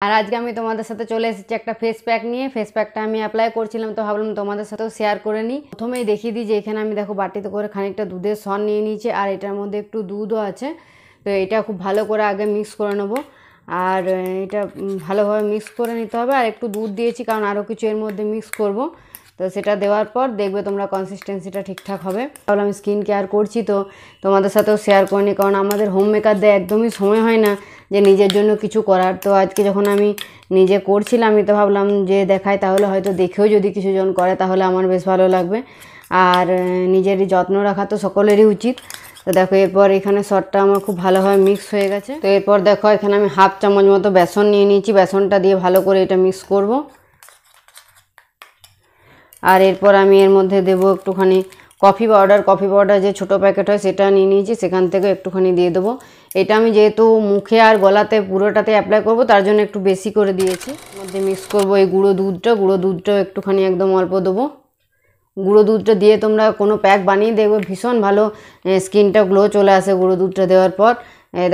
আর আজকে আমি তোমাদের সাথে চলে এসেছি একটা ফেস প্যাক নিয়ে। ফেস প্যাকটা আমি অ্যাপ্লাই করছিলাম, তো ভাবলাম তোমাদের সাথেও শেয়ার করে নিই। প্রথমেই দেখিয়ে দিই যে এখানে আমি দেখো বাটিতে করে খানিকটা দুধের সর নিয়ে নিয়েছি, আর এটার মধ্যে একটু দুধও আছে। তো এটা খুব ভালো করে আগে মিক্স করে নেব, আর এটা ভালোভাবে মিক্স করে নিতে হবে। আর একটু দুধ দিয়েছি কারণ আরও কিছু এর মধ্যে মিক্স করব, তো সেটা দেওয়ার পর দেখবে তোমরা কনসিস্টেন্সিটা ঠিকঠাক হবে। তাহলে আমি স্কিন কেয়ার করছি, তো তোমাদের সাথেও শেয়ার করে নিই, কারণ আমাদের হোম মেকারদের একদমই সময় হয় না যে নিজের জন্য কিছু করার। তো আজকে যখন আমি নিজে করছিলাম, আমি তো ভাবলাম যে দেখাই, তাহলে হয়তো দেখেও যদি কিছু জন করে তাহলে আমার বেশ ভালো লাগবে। আর নিজেরই যত্ন রাখা তো সকলেরই উচিত। তো দেখো এরপর এখানে সরটা আমার খুব ভালোভাবে মিক্স হয়ে গেছে। তো এরপর দেখো এখানে আমি হাফ চামচ মতো বেসন নিয়ে নিয়েছি, বেসনটা দিয়ে ভালো করে এটা মিক্স করব। আর এরপর আমি এর মধ্যে দেবো একটুখানি কফি পাউডার যে ছোটো প্যাকেট হয় সেটা নিয়ে নিয়েছি, সেখান থেকে একটুখানি দিয়ে দেবো। এটা আমি যেহেতু মুখে আর গলাতে পুরোটাতে অ্যাপ্লাই করব, তার জন্য একটু বেশি করে দিয়েছি। মধ্যে মিক্স করব এই গুঁড়ো দুধটাও একটুখানি একদম অল্প দেবো। গুঁড়ো দুধটা দিয়ে তোমরা কোনো প্যাক বানিয়ে দেখবে ভীষণ ভালো স্কিনটা গ্লো চলে আসে গুঁড়ো দুধটা দেওয়ার পর।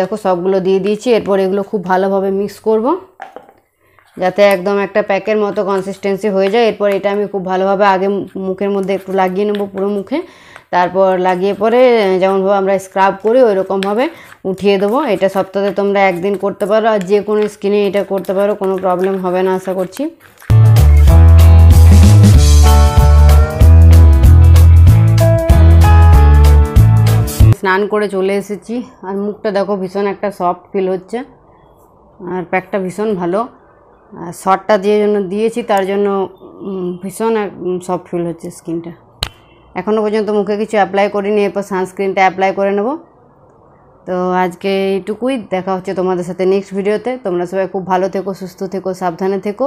দেখো সবগুলো দিয়ে দিয়েছি। এরপর এগুলো খুব ভালোভাবে মিক্স করব যাতে একদম একটা প্যাকের মতো কনসিস্টেন্সি হয়ে যায়। এরপর এটা আমি খুব ভালোভাবে আগে মুখের মধ্যে একটু লাগিয়ে নেবো পুরো মুখে, তারপর লাগিয়ে পরে যেমনভাবে আমরা স্ক্রাব করি ওই রকমভাবে উঠিয়ে দেবো। এটা সপ্তাহে তোমরা একদিন করতে পারো, আর যে কোনো স্কিনে এটা করতে পারো, কোনো প্রবলেম হবে না আশা করছি। স্নান করে চলে এসেছি, আর মুখটা দেখো ভীষণ একটা সফট ফিল হচ্ছে, আর প্যাকটা ভীষণ ভালো। শর্টটা যে জন্য দিয়েছি তার জন্য ভীষণ সফট ফিল হচ্ছে স্কিনটা। এখনও পর্যন্ত মুখে কিছু অ্যাপ্লাই করিনি, এরপর সানস্ক্রিনটা অ্যাপ্লাই করে নেব। তো আজকে এইটুকুই, দেখা হচ্ছে তোমাদের সাথে নেক্সট ভিডিওতে। তোমরা সবাই খুব ভালো থেকো, সুস্থ থেকো, সাবধানে থেকো।